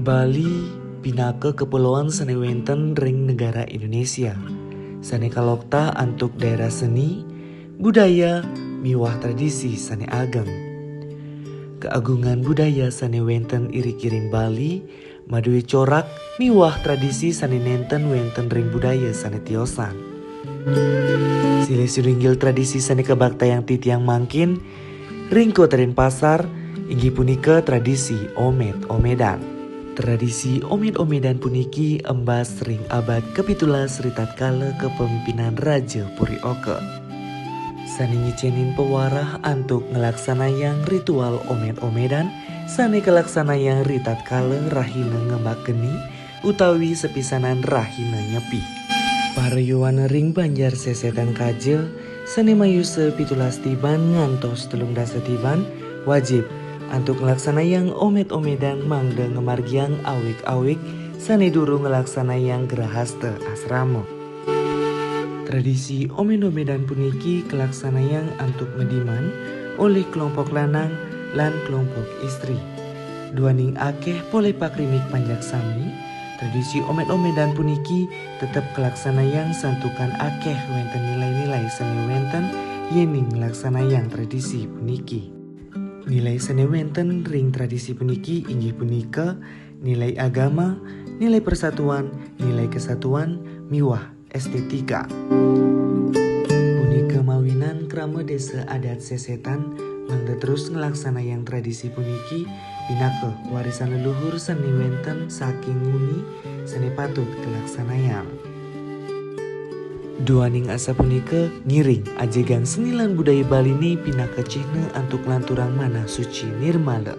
Bali pinaka kepulauan sanewenten ring negara Indonesia. Sane kalokta antuk daerah seni, budaya, miwah tradisi sane ageng. Keagungan budaya sane wenten iri-kiring Bali, madue corak miwah tradisi sane nenten wenten ring budaya sane tiosan. Sile suringgil tradisi sane kebakta yang titiang mangkin, ring kota Denpasar, inggih punika tradisi omed-omedan. Tradisi omed-omedan puniki embas ring abad ke-17 tatkala kepemimpinan Raja Puri Oke. Sane ngicenin pewarah antuk ngelaksanayang ritual omed-omedan, sane kelaksanayang ritatkala rahina ngembak geni utawi sepisanan rahina nyepi. Parayuan ring Banjar sesetan kajel, sane mayuse 17 tiban ngantos 13 tiban wajib antuk ngelaksanayang omed-omedan mangda ngemargiang awik-awik sane durung ngelaksanayang gerahasta asrama. Tradisi omed-omedan puniki kelaksanayang antuk mediman oleh kelompok lanang lan kelompok istri. Duaning akeh pole pakrimik panjak sami, tradisi omed-omedan puniki tetap kelaksanayang santukan akeh wenten nilai-nilai sane wenten yening ngelaksanayang tradisi puniki. Nilai sane wenten ring tradisi puniki inggih punika nilai agama, nilai persatuan, nilai kesatuan, miwah estetika. Punika mawinan krama desa adat sesetan mangda terus ngelaksanayang tradisi puniki pinaka warisan leluhur sane wenten saking nguni sane patut kelaksanayang. Duaning asa punika ngiring ajegan senilan budaya Bali ni pinaka cihna antuk lanturang manah suci nirmala.